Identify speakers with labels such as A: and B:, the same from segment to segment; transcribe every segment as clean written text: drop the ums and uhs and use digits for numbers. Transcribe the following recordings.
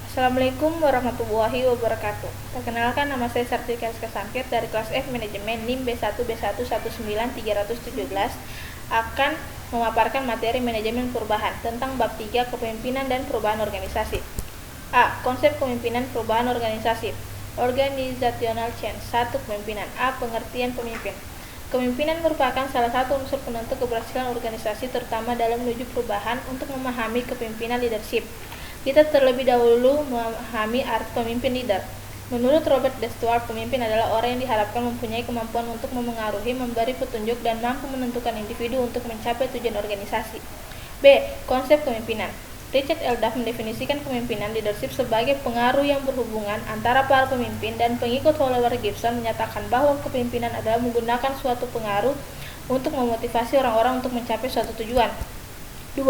A: Assalamualaikum warahmatullahi wabarakatuh. Perkenalkan, nama saya Sartika Kesangkir dari kelas F Manajemen NIM B1B1191317 akan memaparkan materi manajemen perubahan tentang bab 3 kepemimpinan dan perubahan organisasi. A. Konsep kepemimpinan perubahan organisasi. Organizational change. 1. Kepemimpinan. A. Pengertian pemimpin. Kepemimpinan merupakan salah satu unsur penentu keberhasilan organisasi, terutama dalam menuju perubahan. Untuk memahami kepemimpinan leadership, kita terlebih dahulu memahami arti pemimpin leader. Menurut Robert D. Stewart, pemimpin adalah orang yang diharapkan mempunyai kemampuan untuk memengaruhi, memberi petunjuk, dan mampu menentukan individu untuk mencapai tujuan organisasi. B. Konsep kepemimpinan. Richard L. Duff mendefinisikan kepemimpinan leadership sebagai pengaruh yang berhubungan antara para pemimpin dan pengikut. Oliver Gibson menyatakan bahwa kepemimpinan adalah menggunakan suatu pengaruh untuk memotivasi orang-orang untuk mencapai suatu tujuan. 2.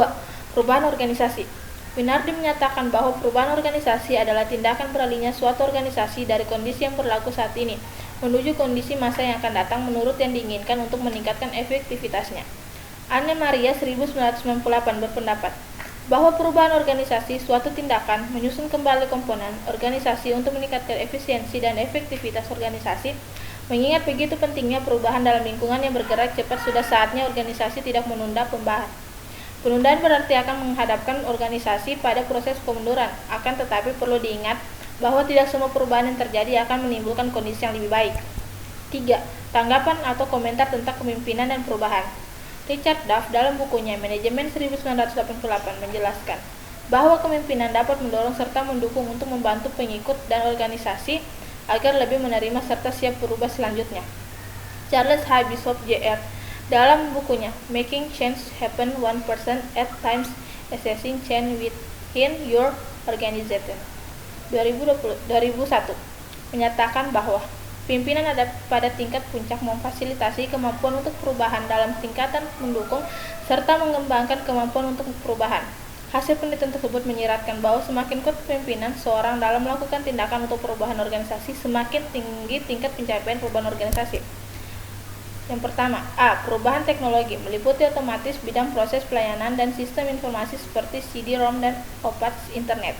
A: Perubahan organisasi. Winardi menyatakan bahwa perubahan organisasi adalah tindakan beralihnya suatu organisasi dari kondisi yang berlaku saat ini menuju kondisi masa yang akan datang menurut yang diinginkan untuk meningkatkan efektivitasnya. Anne Maria 1998 berpendapat bahwa perubahan organisasi suatu tindakan menyusun kembali komponen organisasi untuk meningkatkan efisiensi dan efektivitas organisasi. Mengingat begitu pentingnya perubahan dalam lingkungan yang bergerak cepat, sudah saatnya organisasi tidak menunda pembahasan. Penundaan berarti akan menghadapkan organisasi pada proses kemunduran. Akan tetapi perlu diingat bahwa tidak semua perubahan yang terjadi akan menimbulkan kondisi yang lebih baik. 3. Tanggapan atau komentar tentang kepemimpinan dan perubahan. Richard Duff dalam bukunya Manajemen 1988 menjelaskan bahwa kepemimpinan dapat mendorong serta mendukung untuk membantu pengikut dan organisasi agar lebih menerima serta siap berubah selanjutnya. Charles H. Bishop Jr. dalam bukunya Making Change Happen 1% at Times, Assessing Change Within Your Organization 2001 menyatakan bahwa pimpinan ada pada tingkat puncak memfasilitasi kemampuan untuk perubahan dalam tingkatan mendukung serta mengembangkan kemampuan untuk perubahan. Hasil penelitian tersebut menyiratkan bahwa semakin kuat pimpinan seorang dalam melakukan tindakan untuk perubahan organisasi, semakin tinggi tingkat pencapaian perubahan organisasi. Yang pertama, A. Perubahan teknologi meliputi otomatis bidang proses pelayanan dan sistem informasi seperti CD-ROM dan opat internet.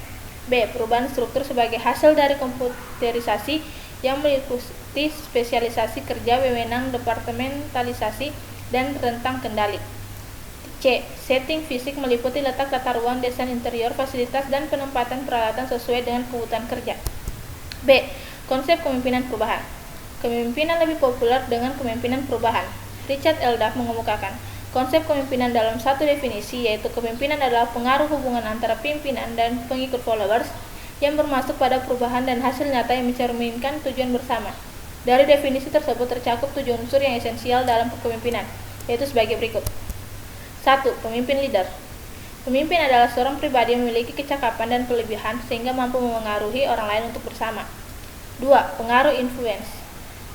A: B. Perubahan struktur sebagai hasil dari komputerisasi yang meliputi spesialisasi kerja, wewenang, departementalisasi, dan rentang kendali. C. Setting fisik meliputi letak tata ruang, desain interior, fasilitas, dan penempatan peralatan sesuai dengan kebutuhan kerja. B. Konsep kepemimpinan perubahan. Kepemimpinan lebih populer dengan kepemimpinan perubahan. Richard L. Duff mengemukakan konsep kepemimpinan dalam satu definisi, yaitu kepemimpinan adalah pengaruh hubungan antara pimpinan dan pengikut followers yang bermasuk pada perubahan dan hasil nyata yang mencerminkan tujuan bersama. Dari definisi tersebut tercakup 7 unsur yang esensial dalam kepemimpinan, yaitu sebagai berikut. 1. Pemimpin leader. Pemimpin adalah seorang pribadi yang memiliki kecakapan dan kelebihan sehingga mampu memengaruhi orang lain untuk bersama. 2. Pengaruh influence.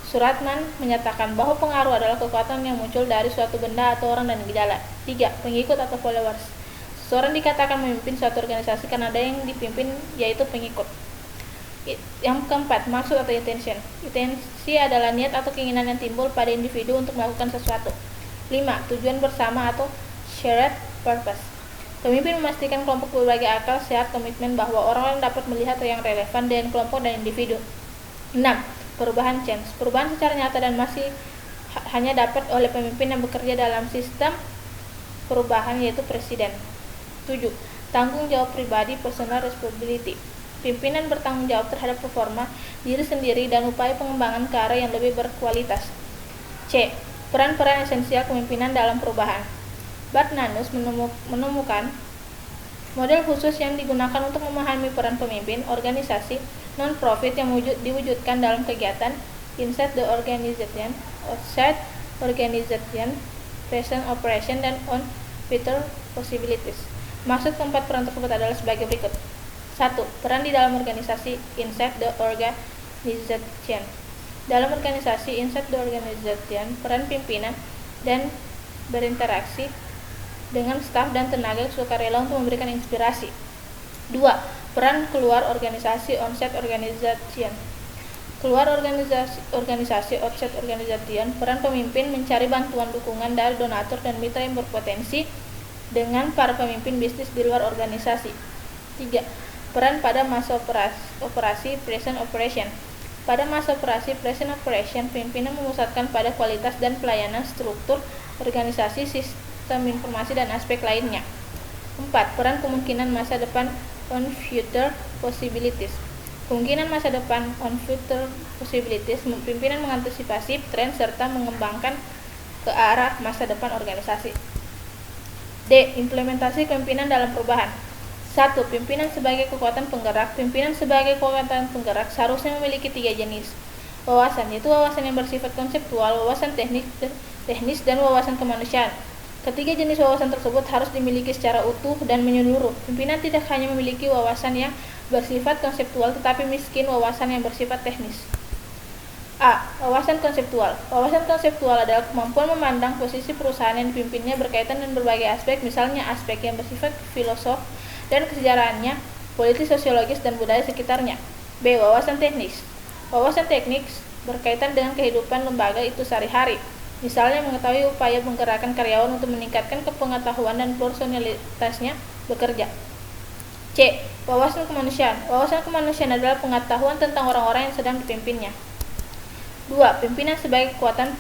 A: Suratman menyatakan bahwa pengaruh adalah kekuatan yang muncul dari suatu benda atau orang dan gejala. 3. Pengikut atau followers. Seseorang dikatakan memimpin suatu organisasi karena ada yang dipimpin, yaitu pengikut. Yang keempat, maksud atau intention. Intensi adalah niat atau keinginan yang timbul pada individu untuk melakukan sesuatu. 5. Tujuan bersama atau shared purpose. Pemimpin memastikan kelompok berbagai akal sehat, komitmen bahwa orang lain dapat melihat yang relevan dengan kelompok dan individu. 6. Perubahan change. Perubahan secara nyata dan masih hanya dapat oleh pemimpin yang bekerja dalam sistem perubahan, yaitu presiden. 7. Tanggung jawab pribadi, personal responsibility. Pimpinan bertanggung jawab terhadap performa diri sendiri dan upaya pengembangan ke arah yang lebih berkualitas. C. Peran-peran esensial kepemimpinan dalam perubahan. Bart Nanus menemukan model khusus yang digunakan untuk memahami peran pemimpin organisasi non-profit yang diwujudkan dalam kegiatan inside the organization, outside organization, present operation, dan on future possibilities. Maksud keempat peran tersebut adalah sebagai berikut. 1. Peran di dalam organisasi inside the organization. Dalam organisasi inside the organization, peran pimpinan dan berinteraksi dengan staf dan tenaga sukarela untuk memberikan inspirasi. 2. Peran keluar organisasi outside organization. Keluar organisasi outside organization, peran pemimpin mencari bantuan dukungan dari donatur dan mitra yang berpotensi dengan para pemimpin bisnis di luar organisasi. 3. Peran pada masa operasi present operation. Pada masa operasi present operation, pimpinan memusatkan pada kualitas dan pelayanan struktur, organisasi, sistem informasi, dan aspek lainnya. 4. Peran kemungkinan masa depan on future possibilities. Kemungkinan masa depan on future possibilities, pimpinan mengantisipasi tren serta mengembangkan ke arah masa depan organisasi. D. Implementasi kepemimpinan dalam perubahan. 1. Pimpinan sebagai kekuatan penggerak. Pimpinan sebagai kekuatan penggerak seharusnya memiliki 3 jenis wawasan, yaitu wawasan yang bersifat konseptual, wawasan teknis, dan wawasan kemanusiaan. Ketiga jenis wawasan tersebut harus dimiliki secara utuh dan menyeluruh. Pimpinan tidak hanya memiliki wawasan yang bersifat konseptual, tetapi miskin wawasan yang bersifat teknis. A. Wawasan konseptual. Wawasan konseptual adalah kemampuan memandang posisi perusahaan yang dipimpinnya berkaitan dengan berbagai aspek, misalnya aspek yang bersifat filosof dan kesejarahannya, politis, sosiologis, dan budaya sekitarnya. B. Wawasan teknis. Wawasan teknis berkaitan dengan kehidupan lembaga itu sehari-hari, misalnya mengetahui upaya menggerakkan karyawan untuk meningkatkan kepengetahuan dan personalitasnya bekerja. C. Wawasan kemanusiaan. Wawasan kemanusiaan adalah pengetahuan tentang orang-orang yang sedang dipimpinnya. 2. Pimpinan sebagai kekuatan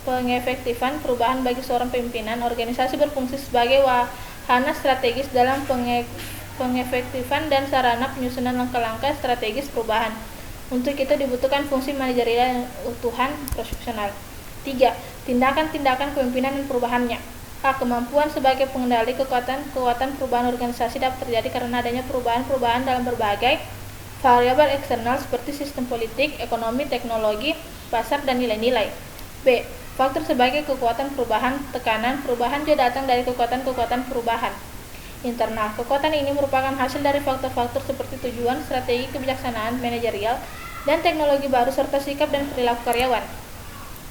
A: pengefektifan perubahan. Bagi seorang pimpinan, organisasi berfungsi sebagai wahana strategis dalam pengefektifan dan sarana penyusunan langkah-langkah strategis perubahan. Untuk itu dibutuhkan fungsi manajerial utuhan profesional. 3. Tindakan-tindakan kepemimpinan dan perubahannya. A. Kemampuan sebagai pengendali kekuatan perubahan organisasi dapat terjadi karena adanya perubahan-perubahan dalam berbagai variabel eksternal seperti sistem politik, ekonomi, teknologi, pasar, dan nilai-nilai. B. Faktor sebagai kekuatan perubahan. Tekanan perubahan juga datang dari kekuatan perubahan internal. Kekuatan ini merupakan hasil dari faktor-faktor seperti tujuan, strategi, kebijaksanaan manajerial, dan teknologi baru serta sikap dan perilaku karyawan.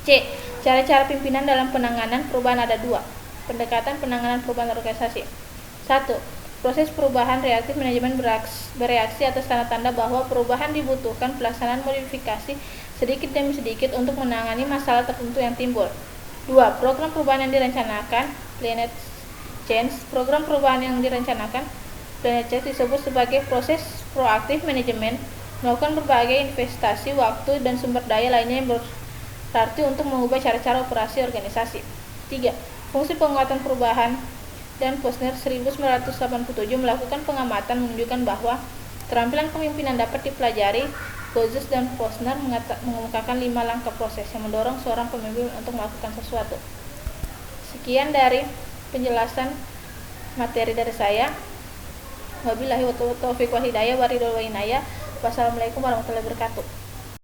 A: C. Cara-cara pimpinan dalam penanganan perubahan. Ada 2 pendekatan penanganan perubahan organisasi. 1. Proses perubahan reaktif. Manajemen bereaksi atas tanda-tanda bahwa perubahan dibutuhkan pelaksanaan modifikasi sedikit demi sedikit untuk menangani masalah tertentu yang timbul. 2. Program perubahan yang direncanakan. Planet Change. Program perubahan yang direncanakan Planet Change disebut sebagai proses proaktif manajemen, melakukan berbagai investasi, waktu, dan sumber daya lainnya yang berarti untuk mengubah cara-cara operasi organisasi. 3. Fungsi penguatan perubahan. Dan Posner 1987 melakukan pengamatan menunjukkan bahwa keterampilan kepemimpinan dapat dipelajari. Gozes dan Posner mengemukakan 5 langkah proses yang mendorong seorang pemimpin untuk melakukan sesuatu. Sekian dari penjelasan materi dari saya. Wabillahi taufiq wal hidayah, waridul wa inayah. Wassalamualaikum warahmatullahi wabarakatuh.